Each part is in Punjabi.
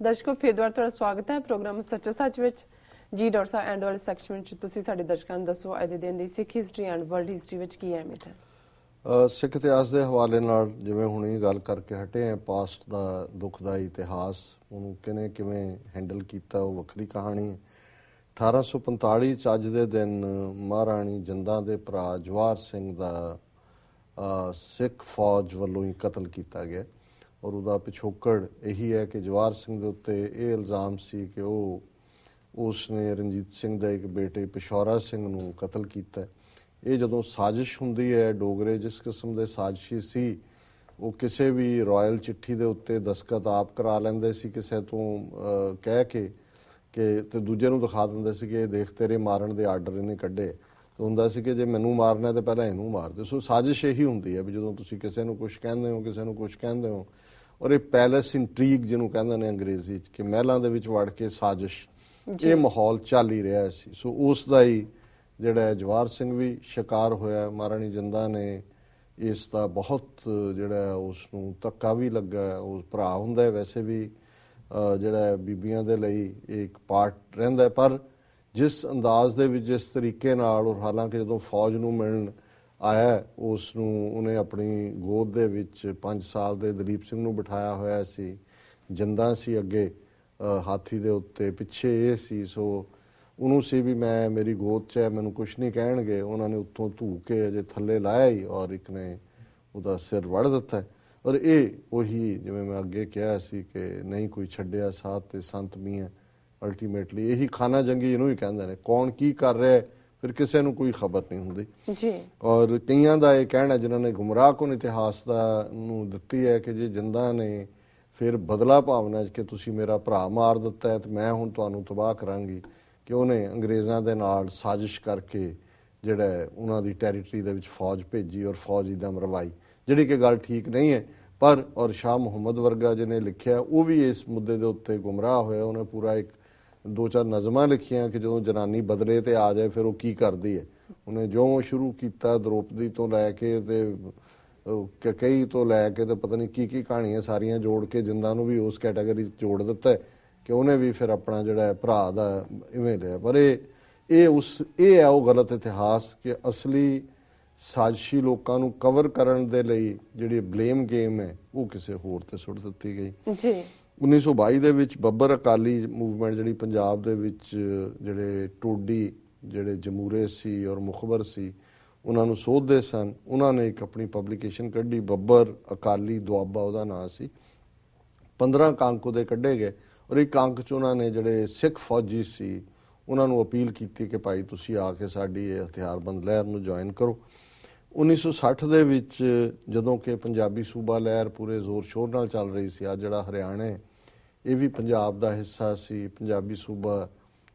ਦਰਸ਼ਕੋ ਫਿਰ ਦੁਬਾਰਾ ਤੁਹਾਡਾ ਸਵਾਗਤ ਹੈ ਪ੍ਰੋਗਰਾਮ ਸੱਚੋ ਸੱਚ ਵਿੱਚ। ਜੀ ਡਾਕਟਰ ਸਾਹਿਬ ਐਂਡ ਵਾਲੇ ਸੈਕਸ਼ਨ ਵਿੱਚ ਤੁਸੀਂ ਸਾਡੇ ਦਰਸ਼ਕਾਂ ਨੂੰ ਦੱਸੋ ਅੱਜ ਦੇ ਦਿਨ ਦੀ ਸਿੱਖ ਹਿਸਟਰੀ ਐਂਡ ਵਰਲਡ ਹਿਸਟਰੀ ਵਿੱਚ ਕੀ ਅਹਿਮੀਅਤ ਹੈ। ਸਿੱਖ ਇਤਿਹਾਸ ਦੇ ਹਵਾਲੇ ਨਾਲ ਜਿਵੇਂ ਹੁਣੀ ਗੱਲ ਕਰਕੇ ਹਟੇ ਆ, ਪਾਸਟ ਦਾ ਦੁਖਦਾਈ ਇਤਿਹਾਸ ਉਹਨੂੰ ਕਿਵੇਂ ਹੈਂਡਲ ਕੀਤਾ ਉਹ ਵੱਖਰੀ ਕਹਾਣੀ ਹੈ। 1845 ਚ ਅੱਜ ਦੇ ਦਿਨ ਮਹਾਰਾਣੀ ਜਿੰਦਾਂ ਦੇ ਭਰਾ ਜਵਾਹਰ ਸਿੰਘ ਦਾ ਸਿੱਖ ਫੌਜ ਵੱਲੋਂ ਹੀ ਕਤਲ ਕੀਤਾ ਗਿਆ ਔਰ ਉਹਦਾ ਪਿਛੋਕੜ ਇਹੀ ਹੈ ਕਿ ਜਵਾਹਰ ਸਿੰਘ ਦੇ ਉੱਤੇ ਇਹ ਇਲਜ਼ਾਮ ਸੀ ਕਿ ਉਸਨੇ ਰਣਜੀਤ ਸਿੰਘ ਦਾ ਇੱਕ ਬੇਟੇ ਪਿਸ਼ੌਰਾ ਸਿੰਘ ਨੂੰ ਕਤਲ ਕੀਤਾ। ਇਹ ਜਦੋਂ ਸਾਜ਼ਿਸ਼ ਹੁੰਦੀ ਹੈ, ਡੋਗਰੇ ਜਿਸ ਕਿਸਮ ਦੇ ਸਾਜ਼ਿਸ਼ੀ ਸੀ ਉਹ ਕਿਸੇ ਵੀ ਰਾਇਲ ਚਿੱਠੀ ਦੇ ਉੱਤੇ ਦਸਤਖਤ ਆਪ ਕਰਾ ਲੈਂਦੇ ਸੀ ਕਿਸੇ ਤੋਂ ਕਹਿ ਕੇ ਕਿ ਤੇ ਦੂਜੇ ਨੂੰ ਦਿਖਾ ਦਿੰਦੇ ਸੀ ਕਿ ਇਹ ਦੇਖ ਤੇਰੇ ਮਾਰਨ ਦੇ ਆਰਡਰ ਇਹਨੇ ਕੱਢੇ। ਤਾਂ ਹੁੰਦਾ ਸੀ ਕਿ ਜੇ ਮੈਨੂੰ ਮਾਰਨਾ ਤਾਂ ਪਹਿਲਾਂ ਇਹਨੂੰ ਮਾਰ ਦਿਓ। ਸੋ ਸਾਜ਼ਿਸ਼ ਇਹੀ ਹੁੰਦੀ ਹੈ ਵੀ ਜਦੋਂ ਤੁਸੀਂ ਕਿਸੇ ਨੂੰ ਕੁਛ ਕਹਿੰਦੇ ਹੋ, ਕਿਸੇ ਨੂੰ ਕੁਛ ਕਹਿੰਦੇ ਹੋ, ਔਰ ਇਹ ਪੈਲੇਸ ਇੰਟਰੀਗ ਜਿਹਨੂੰ ਕਹਿੰਦੇ ਨੇ ਅੰਗਰੇਜ਼ੀ 'ਚ ਕਿ ਮਹਿਲਾਂ ਦੇ ਵਿੱਚ ਵੜ ਕੇ ਸਾਜ਼ਿਸ਼, ਇਹ ਮਾਹੌਲ ਚੱਲ ਹੀ ਰਿਹਾ ਸੀ। ਸੋ ਉਸ ਦਾ ਹੀ ਜਿਹੜਾ ਜਵਾਹਰ ਸਿੰਘ ਵੀ ਸ਼ਿਕਾਰ ਹੋਇਆ। ਮਹਾਰਾਣੀ ਜਿੰਦਾਂ ਨੇ ਇਸ ਦਾ ਬਹੁਤ ਜਿਹੜਾ ਉਸ ਨੂੰ ਧੱਕਾ ਵੀ ਲੱਗਾ। ਉਹ ਭਰਾ ਹੁੰਦਾ ਵੈਸੇ ਵੀ ਜਿਹੜਾ ਬੀਬੀਆਂ ਦੇ ਲਈ ਇੱਕ ਪਾਰਟ ਰਹਿੰਦਾ, ਪਰ ਜਿਸ ਅੰਦਾਜ਼ ਦੇ ਵਿੱਚ ਜਿਸ ਤਰੀਕੇ ਨਾਲ, ਔਰ ਹਾਲਾਂਕਿ ਜਦੋਂ ਫੌਜ ਨੂੰ ਮਿਲਣ ਆਇਆ ਉਸ ਨੂੰ ਉਹਨੇ ਆਪਣੀ ਗੋਦ ਦੇ ਵਿੱਚ 5 ਸਾਲ ਦੇ ਦਲੀਪ ਸਿੰਘ ਨੂੰ ਬਿਠਾਇਆ ਹੋਇਆ ਸੀ। ਜਿੰਦਾਂ ਸੀ ਅੱਗੇ ਹਾਥੀ ਦੇ ਉੱਤੇ, ਪਿੱਛੇ ਇਹ ਸੀ। ਸੋ ਉਹਨੂੰ ਸੀ ਵੀ ਮੇਰੀ ਗੋਦ 'ਚ ਹੈ, ਮੈਨੂੰ ਕੁਛ ਨਹੀਂ ਕਹਿਣਗੇ। ਉਹਨਾਂ ਨੇ ਉੱਤੋਂ ਧੂ ਕੇ ਅਜੇ ਥੱਲੇ ਲਾਇਆ ਹੀ ਔਰ ਇੱਕ ਨੇ ਉਹਦਾ ਸਿਰ ਵੜ ਦਿੱਤਾ। ਔਰ ਇਹ ਉਹੀ ਜਿਵੇਂ ਮੈਂ ਅੱਗੇ ਕਿਹਾ ਸੀ ਕਿ ਨਹੀਂ ਕੋਈ ਛੱਡਿਆ ਸਾਥ ਤੇ ਸੰਤ ਮੀਆਂ। ਅਲਟੀਮੇਟਲੀ ਇਹੀ ਖਾਨਾ ਜੰਗੀ ਇਹਨੂੰ ਹੀ ਕਹਿੰਦੇ ਨੇ। ਕੌਣ ਕੀ ਕਰ ਰਿਹਾ ਫਿਰ ਕਿਸੇ ਨੂੰ ਕੋਈ ਖਬਰ ਨਹੀਂ ਹੁੰਦੀ ਜੀ। ਔਰ ਕਈਆਂ ਦਾ ਇਹ ਕਹਿਣਾ ਜਿਨ੍ਹਾਂ ਨੇ ਗੁੰਮਰਾਹਕੁਨ ਇਤਿਹਾਸ ਦਾ ਨੂੰ ਦਿੱਤੀ ਹੈ ਕਿ ਜੇ ਜਿੰਦਾਂ ਨੇ ਫਿਰ ਬਦਲਾ ਭਾਵਨਾ ਕਿ ਤੁਸੀਂ ਮੇਰਾ ਭਰਾ ਮਾਰ ਦਿੱਤਾ ਹੈ ਤੇ ਮੈਂ ਹੁਣ ਤੁਹਾਨੂੰ ਤਬਾਹ ਕਰਾਂਗੀ, ਕਿ ਉਹਨੇ ਅੰਗਰੇਜ਼ਾਂ ਦੇ ਨਾਲ ਸਾਜ਼ਿਸ਼ ਕਰਕੇ ਜਿਹੜਾ ਉਹਨਾਂ ਦੀ ਟੈਰੀਟਰੀ ਦੇ ਵਿੱਚ ਫੌਜ ਭੇਜੀ ਔਰ ਫੌਜ ਦੀ ਦਮ ਮਰਵਾਈ, ਜਿਹੜੀ ਕਿ ਗੱਲ ਠੀਕ ਨਹੀਂ ਹੈ। ਪਰ ਔਰ ਸ਼ਾਹ ਮੁਹੰਮਦ ਵਰਗਾ ਜਿਹਨੇ ਲਿਖਿਆ ਉਹ ਵੀ ਇਸ ਮੁੱਦੇ ਦੇ ਉੱਤੇ ਗੁੰਮਰਾਹ ਹੋਇਆ। ਉਹਨੇ ਪੂਰਾ ਇੱਕ 2-4 ਨਜ਼ਮਾਂ ਲਿਖੀਆਂ ਕਿ ਜਦੋਂ ਜਨਾਨੀ ਬਦਲੇ ਤੇ ਆ ਜਾਏ ਫਿਰ ਉਹ ਕੀ ਕਰਦੀ ਹੈ। ਉਹਨੇ ਜੋ ਸ਼ੁਰੂ ਕੀਤਾ ਦ੍ਰੋਪਦੀ ਤੋਂ ਲੈ ਕੇ ਤੇ ਕਈ ਤੋਂ ਲੈ ਕੇ ਤੇ ਪਤਾ ਨਹੀਂ ਕੀ ਕਹਾਣੀਆਂ ਸਾਰੀਆਂ ਜੋੜ ਕੇ ਜਿੰਦਾਂ ਨੂੰ ਵੀ ਉਸ ਕੈਟਾਗਰੀ 'ਚ ਜੋੜ ਦਿੱਤਾ ਕਿ ਉਹਨੇ ਵੀ ਫਿਰ ਆਪਣਾ ਜਿਹੜਾ ਭਰਾ ਦਾ ਇਵੇਂ ਲਿਆ। ਪਰ ਇਹ ਹੈ ਉਹ ਗਲਤ ਇਤਿਹਾਸ ਕਿ ਅਸਲੀ ਸਾਜ਼ਿਸ਼ੀ ਲੋਕਾਂ ਨੂੰ ਕਵਰ ਕਰਨ ਦੇ ਲਈ ਜਿਹੜੀ ਬਲੇਮ ਗੇਮ ਹੈ ਉਹ ਕਿਸੇ ਹੋਰ ਤੇ ਸੁੱਟ ਦਿੱਤੀ ਗਈ ਜੀ। 1922 ਦੇ ਵਿੱਚ ਬੱਬਰ ਅਕਾਲੀ ਮੂਵਮੈਂਟ ਜਿਹੜੀ ਪੰਜਾਬ ਦੇ ਵਿੱਚ ਜਿਹੜੇ ਟੋਡੀ ਜਿਹੜੇ ਜਮੂਰੇ ਸੀ ਔਰ ਮੁਖਬਰ ਸੀ ਉਹਨਾਂ ਨੂੰ ਸੋਧਦੇ ਸਨ, ਉਹਨਾਂ ਨੇ ਇੱਕ ਆਪਣੀ ਪਬਲੀਕੇਸ਼ਨ ਕੱਢੀ, ਬੱਬਰ ਅਕਾਲੀ ਦੁਆਬਾ ਉਹਦਾ ਨਾਂ ਸੀ। 15 ਅੰਕ ਉਹਦੇ ਕੱਢੇ ਗਏ ਔਰ ਇੱਕ ਅੰਕ 'ਚ ਉਹਨਾਂ ਨੇ ਜਿਹੜੇ ਸਿੱਖ ਫੌਜੀ ਸੀ ਉਹਨਾਂ ਨੂੰ ਅਪੀਲ ਕੀਤੀ ਕਿ ਭਾਈ ਤੁਸੀਂ ਆ ਕੇ ਸਾਡੀ ਇਹ ਹਥਿਆਰਬੰਦ ਲਹਿਰ ਨੂੰ ਜੁਆਇਨ ਕਰੋ। 1960 ਦੇ ਵਿੱਚ ਜਦੋਂ ਕਿ ਪੰਜਾਬੀ ਸੂਬਾ ਲਹਿਰ ਪੂਰੇ ਜ਼ੋਰ ਸ਼ੋਰ ਨਾਲ ਚੱਲ ਰਹੀ ਸੀ, ਅੱਜ ਜਿਹੜਾ ਹਰਿਆਣਾ ਇਹ ਵੀ ਪੰਜਾਬ ਦਾ ਹਿੱਸਾ ਸੀ। ਪੰਜਾਬੀ ਸੂਬਾ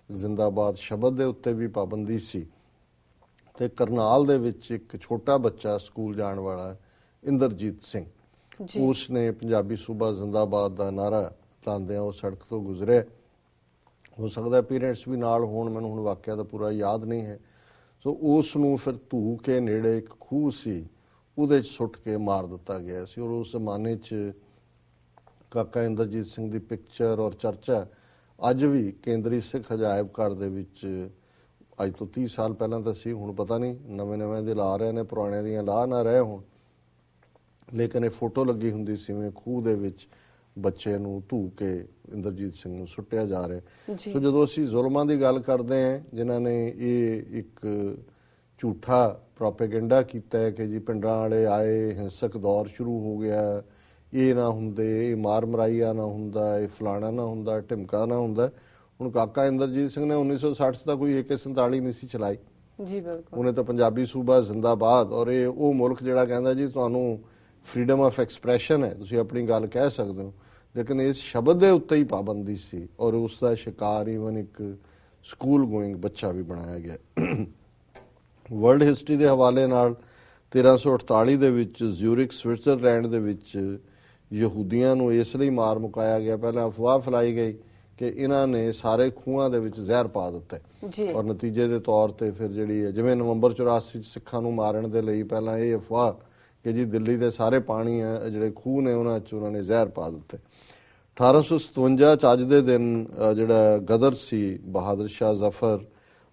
ਜ਼ਿੰਦਾਬਾਦ ਸ਼ਬਦ ਦੇ ਉੱਤੇ ਵੀ ਪਾਬੰਦੀ ਸੀ ਤੇ ਕਰਨਾਲ ਦੇ ਵਿੱਚ ਇੱਕ ਛੋਟਾ ਬੱਚਾ ਸਕੂਲ ਜਾਣ ਵਾਲਾ ਇੰਦਰਜੀਤ ਸਿੰਘ, ਉਸ ਨੇ ਪੰਜਾਬੀ ਸੂਬਾ ਜ਼ਿੰਦਾਬਾਦ ਦਾ ਨਾਰਾ ਲਾਉਂਦਿਆਂ ਉਹ ਸੜਕ ਤੋਂ ਗੁਜ਼ਰਿਆ। ਹੋ ਸਕਦਾ ਪੇਰੈਂਟਸ ਵੀ ਨਾਲ ਹੋਣ, ਮੈਨੂੰ ਹੁਣ ਵਾਕਿਆ ਦਾ ਪੂਰਾ ਯਾਦ ਨਹੀਂ ਹੈ। ਸੋ ਉਸ ਨੂੰ ਫਿਰ ਧੂ ਕੇ ਨੇੜੇ ਇੱਕ ਖੂਹ ਸੀ ਉਹਦੇ 'ਚ ਸੁੱਟ ਕੇ ਮਾਰ ਦਿੱਤਾ ਗਿਆ ਸੀ। ਔਰ ਉਸ ਜ਼ਮਾਨੇ 'ਚ ਕਾਕਾ ਇੰਦਰਜੀਤ ਸਿੰਘ ਦੀ ਪਿਕਚਰ ਔਰ ਚਰਚਾ ਅੱਜ ਵੀ ਕੇਂਦਰੀ ਸਿੱਖ ਅਜਾਇਬ ਘਰ ਦੇ ਵਿੱਚ, ਅੱਜ ਤੋਂ 30 ਸਾਲ ਪਹਿਲਾਂ ਤਾਂ ਸੀ, ਹੁਣ ਪਤਾ ਨਹੀਂ ਨਵੇਂ ਦੇ ਲਾ ਰਹੇ ਨੇ, ਪੁਰਾਣਿਆਂ ਦੀਆਂ ਲਾ ਨਾ ਰਹੇ ਹੋਣ, ਲੇਕਿਨ ਇਹ ਫੋਟੋ ਲੱਗੀ ਹੁੰਦੀ ਸੀ ਜਿਵੇਂ ਖੂਹ ਦੇ ਵਿੱਚ ਬੱਚੇ ਨੂੰ ਧੂ ਕੇ ਇੰਦਰਜੀਤ ਸਿੰਘ ਨੂੰ ਸੁੱਟਿਆ ਜਾ ਰਿਹਾ। ਸੋ ਜਦੋਂ ਅਸੀਂ ਜ਼ੁਲਮਾਂ ਦੀ ਗੱਲ ਕਰਦੇ ਹਾਂ ਜਿਨ੍ਹਾਂ ਨੇ ਇਹ ਇੱਕ ਝੂਠਾ ਪ੍ਰੋਪੇਗੈਂਡਾ ਕੀਤਾ ਹੈ ਕਿ ਜੀ ਪਿੰਡਾਂ ਵਾਲੇ ਆਏ, ਹਿੰਸਕ ਦੌਰ ਸ਼ੁਰੂ ਹੋ ਗਿਆ, ਇਹ ਨਾ ਹੁੰਦੇ, ਇਹ ਮਾਰ ਮਰਾਈਆ ਨਾ ਹੁੰਦਾ, ਇਹ ਫਲਾਣਾ ਨਾ ਹੁੰਦਾ, ਢਿਮਕਾ ਨਾ ਹੁੰਦਾ। ਹੁਣ ਕਾਕਾ ਇੰਦਰਜੀਤ ਸਿੰਘ ਨੇ 1960 ਦਾ ਕੋਈ AK-47 ਨਹੀਂ ਸੀ ਚਲਾਈ ਜੀ, ਬਿਲਕੁਲ। ਉਹਨੇ ਤਾਂ ਪੰਜਾਬੀ ਸੂਬਾ ਜ਼ਿੰਦਾਬਾਦ, ਔਰ ਇਹ ਉਹ ਮੁਲਕ ਜਿਹੜਾ ਕਹਿੰਦਾ ਜੀ ਤੁਹਾਨੂੰ ਫਰੀडम ਆਫ ਐਕਸਪ੍ਰੈਸ਼ਨ ਹੈ, ਤੁਸੀਂ ਆਪਣੀ ਗੱਲ ਕਹਿ ਸਕਦੇ ਹੋ, ਲੇਕਿਨ ਇਸ ਸ਼ਬਦ ਦੇ ਉੱਤੇ ਹੀ ਪਾਬੰਦੀ ਸੀ ਔਰ ਉਸ ਦਾ ਸ਼ਿਕਾਰ ਈਵਨ ਇੱਕ ਸਕੂਲ ਗੋਇੰਗ ਬੱਚਾ ਵੀ ਬਣਾਇਆ ਗਿਆ। ਵਰਲਡ ਹਿਸਟਰੀ ਦੇ ਹਵਾਲੇ ਨਾਲ 1348 ਦੇ ਵਿੱਚ ਜ਼ਿਊਰਿਕ ਸਵਿਟਜ਼ਰਲੈਂਡ ਦੇ ਵਿੱਚ ਯਹੂਦੀਆਂ ਨੂੰ ਇਸ ਲਈ ਮਾਰ ਮੁਕਾਇਆ ਗਿਆ, ਪਹਿਲਾਂ ਅਫਵਾਹ ਫੈਲਾਈ ਗਈ ਕਿ ਇਹਨਾਂ ਨੇ ਸਾਰੇ ਖੂਹਾਂ ਦੇ ਵਿੱਚ ਜ਼ਹਿਰ ਪਾ ਦਿੱਤਾ ਔਰ ਨਤੀਜੇ ਦੇ ਤੌਰ ਤੇ ਫਿਰ ਜਿਹੜੀ ਜਿਵੇਂ ਨਵੰਬਰ 84 ਚ ਸਿੱਖਾਂ ਨੂੰ ਮਾਰਨ ਦੇ ਲਈ ਪਹਿਲਾਂ ਇਹ ਅਫਵਾਹ ਕਿ ਜੀ ਦਿੱਲੀ ਦੇ ਸਾਰੇ ਪਾਣੀ ਜਿਹੜੇ ਖੂਹ ਨੇ ਉਹਨਾਂ 'ਚ ਉਹਨਾਂ ਨੇ ਜ਼ਹਿਰ ਪਾ ਦਿੱਤੇ। 1857 ਚ ਅੱਜ ਦੇ ਦਿਨ ਜਿਹੜਾ ਗਦਰ ਸੀ ਬਹਾਦਰ ਸ਼ਾਹ ਜ਼ਫਰ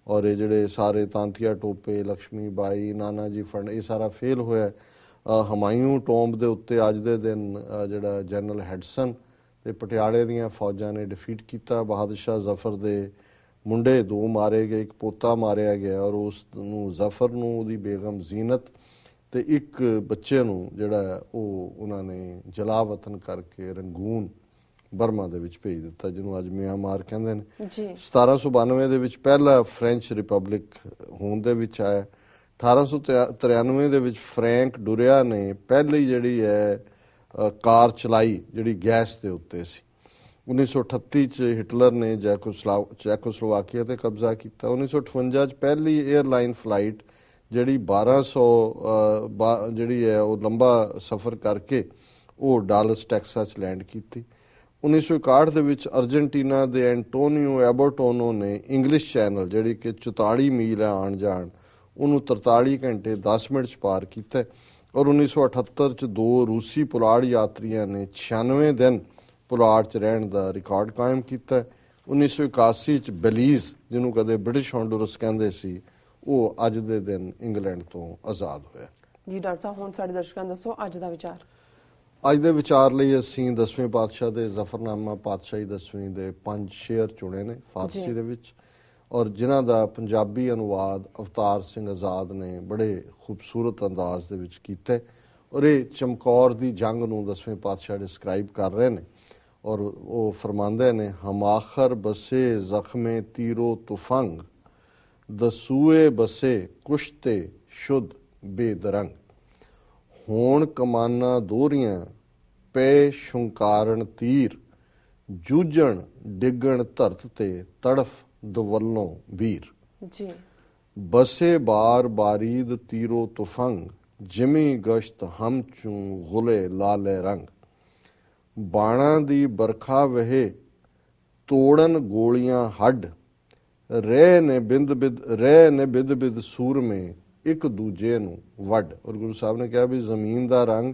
ਔਰ ਇਹ ਜਿਹੜੇ ਸਾਰੇ ਤਾਂਤੀਆ ਟੋਪੇ, ਲక్ష్ਮੀ ਬਾਈ, ਨਾਨਾ ਜੀ ਫੰਡ, ਇਹ ਸਾਰਾ ਫੇਲ ਹੋਇਆ। ਹਮਾਯੂੰ ਟੋਂਬ ਦੇ ਉੱਤੇ ਅੱਜ ਦੇ ਦਿਨ ਜਿਹੜਾ ਜਨਰਲ ਹੈਡਸਨ ਤੇ ਪਟਿਆਲੇ ਦੀਆਂ ਫੌਜਾਂ ਨੇ ਡਿਫੀਟ ਕੀਤਾ। ਬਹਾਦਰ ਸ਼ਾਹ ਜ਼ਫਰ ਦੇ ਮੁੰਡੇ 2 ਮਾਰੇ ਗਏ, ਇੱਕ ਪੋਤਾ ਮਾਰਿਆ ਗਿਆ ਔਰ ਉਸ ਨੂੰ ਜ਼ਫਰ ਨੂੰ, ਉਹਦੀ ਬੇਗਮ ਜ਼ੀਨਤ ਤੇ ਇੱਕ ਬੱਚੇ ਨੂੰ ਜਿਹੜਾ ਉਹ ਉਹਨਾਂ ਨੇ ਜਲਾ ਵਤਨ ਕਰਕੇ ਰੰਗੂਨ ਬਰਮਾ ਦੇ ਵਿੱਚ ਭੇਜ ਦਿੱਤਾ, ਜਿਹਨੂੰ ਅੱਜ ਮਿਆਂਮਾਰ ਕਹਿੰਦੇ ਨੇ। 1792 ਦੇ ਵਿੱਚ ਪਹਿਲਾ ਫ੍ਰੈਂਚ ਰਿਪਬਲਿਕ ਹੋਂਦ ਦੇ ਵਿੱਚ ਆਇਆ। 1893 ਦੇ ਵਿੱਚ ਫਰੈਂਕ ਡੁਰਿਆ ਨੇ ਪਹਿਲੀ ਜਿਹੜੀ ਹੈ ਕਾਰ ਚਲਾਈ ਜਿਹੜੀ ਗੈਸ ਦੇ ਉੱਤੇ ਸੀ। 1938 ਚ ਹਿਟਲਰ ਨੇ ਚੈਕੋਸਲੋਵਾਕੀਆ ਤੇ ਕਬਜ਼ਾ ਕੀਤਾ। 1958 ਚ ਪਹਿਲੀ 에ਅਰਲਾਈਨ ਫਲਾਈਟ ਜਿਹੜੀ 1200 ਜਿਹੜੀ ਹੈ ਉਹ ਲੰਬਾ ਸਫ਼ਰ ਕਰਕੇ ਉਹ ਡਾਲਸ ਟੈਕਸਾਸ ਲੈਂਡ ਕੀਤੀ। 1961 ਦੇ ਵਿੱਚ ਅਰਜਨਟੀਨਾ ਦੇ ਐਂਟੋਨੀਓ ਐਬਰਟੋਨੋ ਨੇ ਇੰਗਲਿਸ਼ ਚੈਨਲ ਜਿਹੜੀ ਕਿ 44 ਮੀਲ ਹੈ ਆਉਣ ਜਾਣ, ਉਹਨੂੰ 43 ਘੰਟੇ 10 ਮਿੰਟ ਚ ਪਾਰ ਕੀਤਾ। ਔਰ 1978 ਚ 2 ਰੂਸੀ ਪੁਲਾੜ ਯਾਤਰੀਆਂ ਨੇ 96 ਦਿਨ ਪੁਲਾੜ ਚ ਰਹਿਣ ਦਾ ਰਿਕਾਰਡ ਕਾਇਮ ਕੀਤਾ। 1981 ਚ ਬਲੀਜ਼, ਜਿਹਨੂੰ ਕਦੇ ਬ੍ਰਿਟਿਸ਼ ਹੌਂਡੂਰਸ ਕਹਿੰਦੇ ਸੀ, ਉਹ ਅੱਜ ਦੇ ਦਿਨ ਇੰਗਲੈਂਡ ਤੋਂ ਆਜ਼ਾਦ ਹੋਇਆ। ਜੀ ਡਾਕਟਰ ਸਾਹਿਬ, ਹੁਣ ਸਾਡੇ ਦਰਸ਼ਕਾਂ ਨੂੰ ਦੱਸੋ ਅੱਜ ਦਾ ਵਿਚਾਰ। ਅੱਜ ਦੇ ਵਿਚਾਰ ਲਈ ਅਸੀਂ 10ਵੇਂ ਪਾਤਸ਼ਾਹ ਦੇ ਜ਼ਫਰਨਾਮਾ ਪਾਤਸ਼ਾਹੀ 10ਵੀਂ ਦੇ 5 ਸ਼ੇਅਰ ਚੁਣੇ ਨੇ ਫਾਰਸੀ ਦੇ ਵਿੱਚ, ਔਰ ਜਿਨ੍ਹਾਂ ਦਾ ਪੰਜਾਬੀ ਅਨੁਵਾਦ ਅਵਤਾਰ ਸਿੰਘ ਆਜ਼ਾਦ ਨੇ ਬੜੇ ਖੂਬਸੂਰਤ ਅੰਦਾਜ਼ ਦੇ ਵਿੱਚ ਕੀਤਾ। ਔਰ ਇਹ ਚਮਕੌਰ ਦੀ ਜੰਗ ਨੂੰ 10ਵੇਂ ਪਾਤਸ਼ਾਹ ਡਿਸਕ੍ਰਾਈਬ ਕਰ ਰਹੇ ਨੇ ਔਰ ਉਹ ਫਰਮਾਉਂਦੇ ਨੇ, ਹਮ ਆਖਰ ਬਸੇ ਜ਼ਖਮੇ ਤੀਰੋ ਤੁਫੰਗ, ਦਸੂਏ ਬਸੇ ਕੁਸ਼ਤੇ ਸ਼ੁੱਧ ਬੇਦਰੰਗ। ਹੋਣ ਕਮਾਨਾਂ ਦੋਹਰੀਆਂ ਪੈ ਸ਼ੁੰਕਾਰਨ ਤੀਰ, ਜੂਝਣ ਡਿੱਗਣ ਧਰਤ ਤੇ ਤੜਫ ਦਵੱਲੋਂ ਵੀਰ। ਜੀ ਬਸੇ ਬਾਰ ਬਾਰੀਦ ਤੀਰੋ ਤੁਫੰਗ, ਜਿਮੀ ਗਸ਼ਤ ਹਮ ਚੂੰ ਗੁਲੇ ਲਾਲੇ ਰੰਗ। ਬਾਣਾ ਦੀ ਬਰਖਾ ਵਹੇ ਤੋੜਨ ਗੋਲੀਆਂ ਹੱਡ, ਰਹਿ ਨੇ ਬਿਦ ਬਿਦ ਸੂਰਮੇ ਇੱਕ ਦੂਜੇ ਨੂੰ ਵੱਢ। ਔਰ ਗੁਰੂ ਸਾਹਿਬ ਨੇ ਕਿਹਾ ਵੀ ਜ਼ਮੀਨ ਦਾ ਰੰਗ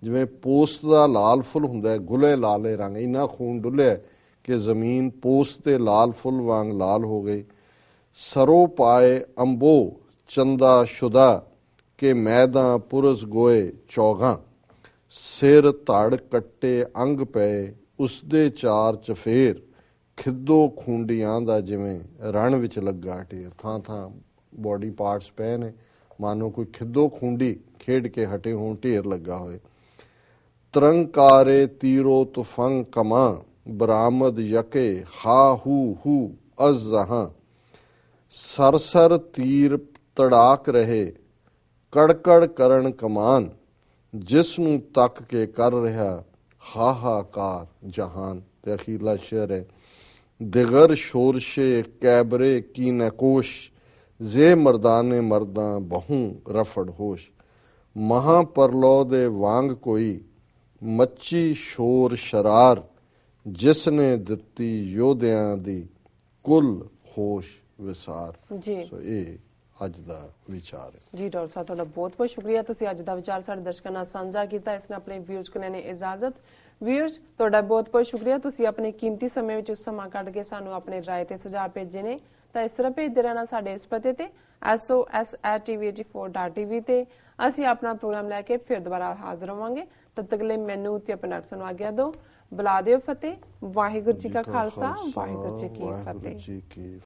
ਜਿਵੇਂ ਪੋਸਤ ਦਾ ਲਾਲ ਫੁੱਲ ਹੁੰਦਾ ਹੈ, ਗੁਲੇ ਲਾਲੇ ਰੰਗ, ਇੰਨਾ ਖੂਨ ਡੁੱਲਿਆ ਕਿ ਜ਼ਮੀਨ ਪੋਸਤ ਦੇ ਲਾਲ ਫੁੱਲ ਵਾਂਗ ਲਾਲ ਹੋ ਗਈ। ਸਰੋ ਪਾਏ ਅੰਬੋ ਚੰਦਾ ਸ਼ੁਦਾ, ਕੇ ਮੈਦਾਂ ਪੁਰਸ ਗੋਏ ਚੌਗਾਂ। ਸਿਰ ਧੜ ਕੱਟੇ ਅੰਗ ਪਏ, ਉਸਦੇ 4 ਚਫੇਰ। ਖਿੱਦੋ ਖੂੰਡੀਆਂ ਦਾ ਜਿਵੇਂ ਰਣ ਵਿੱਚ ਲੱਗਾ ਢੇਰ। ਥਾਂ ਥਾਂ ਬੋਡੀ ਪਾਰਟਸ ਪਏ ਨੇ, ਮਾਨੋ ਕੋਈ ਖਿੱਦੋ ਖੂੰਡੀ ਖੇਡ ਕੇ ਹਟੇ ਹੋਣ, ਢੇਰ ਲੱਗਾ ਹੋਏ। ਤਰੰਕਾਰੇ ਤੀਰੋ ਤੁਫੰਗ ਕਮਾਂ, ਬਰਾਮਦ ਯਕੇ ਹਾ ਹੂ ਅਜ਼ ਜਹਾਂ। ਸਰਸਰ ਤੀਰ ਤੜਾਕ ਰਹੇ, ਕੜਕੜ ਕਰਨ ਕਮਾਨ। ਜਿਸ ਨੂੰ ਤੱਕ ਕੇ ਕਰ ਰਿਹਾ ਹਾਹਾਕਾਰ ਜਹਾਨ। ਤੇ ਅਖੀਰਲਾ ਸ਼ੇਰ ਹੈ, ਦਿਗਰ ਸ਼ੋਰਸ਼ੇ ਕੈਬਰੇ ਕੀ ਨਕੋਸ਼, ਜ਼ੇ ਮਰਦਾਨੇ ਮਰਦਾਂ ਬਹੂ ਰਫੜ ਹੋਸ਼। ਮਹਾਪਰਲੋ ਦੇ ਵਾਂਗ ਕੋਈ ਮੱਚੀ ਸ਼ੋਰ ਸ਼ਰਾਰ, ਜਿਸ ਨੇ ਦਿੱਤੀ ਯੋਧਿਆਂ ਦੀ ਕੁੱਲ ਹੋਸ਼ ਵਿਸਾਰ। ਜੀ ਸੋ ਇਹ ਅੱਜ ਦਾ ਵਿਚਾਰ ਹੈ। ਜੀ ਡਾਕਟਰ ਸਾਹਿਬ, ਤੁਹਾਡਾ ਬਹੁਤ ਬਹੁਤ ਸ਼ੁਕਰੀਆ, ਤੁਸੀਂ ਅੱਜ ਦਾ ਵਿਚਾਰ ਸਾਡੇ ਦਰਸ਼ਕਾਂ ਨਾਲ ਸਾਂਝਾ ਕੀਤਾ। ਇਸ ਨੇ ਆਪਣੇ ਵਿਊਜ਼ ਕੋਲ ਨੇ ਇਜਾਜ਼ਤ। ਵਿਊਅਰਸ, ਤੁਹਾਡਾ ਬਹੁਤ ਬਹੁਤ ਸ਼ੁਕਰੀਆ, ਤੁਸੀਂ ਆਪਣੇ ਕੀਮਤੀ ਸਮੇਂ ਵਿੱਚ ਸਮਾਂ ਕੱਢ ਕੇ ਸਾਨੂੰ ਆਪਣੇ ਰਾਏ ਤੇ ਸੁਝਾਅ ਭੇਜੇ ਨੇ। ਤਾਂ ਇਸ ਤਰ੍ਹਾਂ ਭੇਜਦੇ ਰਹਿਣਾ ਸਾਡੇ ਇਸ ਪਤੇ ਤੇ sos@tv84.tv ਤੇ। ਅਸੀਂ ਆਪਣਾ ਪ੍ਰੋਗਰਾਮ ਲੈ ਕੇ ਫਿਰ ਦੁਬਾਰਾ ਹਾਜ਼ਰ ਹੋਵਾਂਗੇ। ਤਦ ਤੱਕ ਲਈ ਮੈਨੂੰ ਤੇ ਆਪਣੇ ਡਾਕਟਰ ਨੂੰ ਆਗਿਆ ਦਿਓ। ਬੁਲਾ ਦਿਓ ਫਤਿਹ। ਵਾਹਿਗੁਰੂ ਜੀ ਕਾ ਖਾਲਸਾ, ਵਾਹਿਗੁਰੂ ਜੀ ਕੀ ਫਤਿਹ।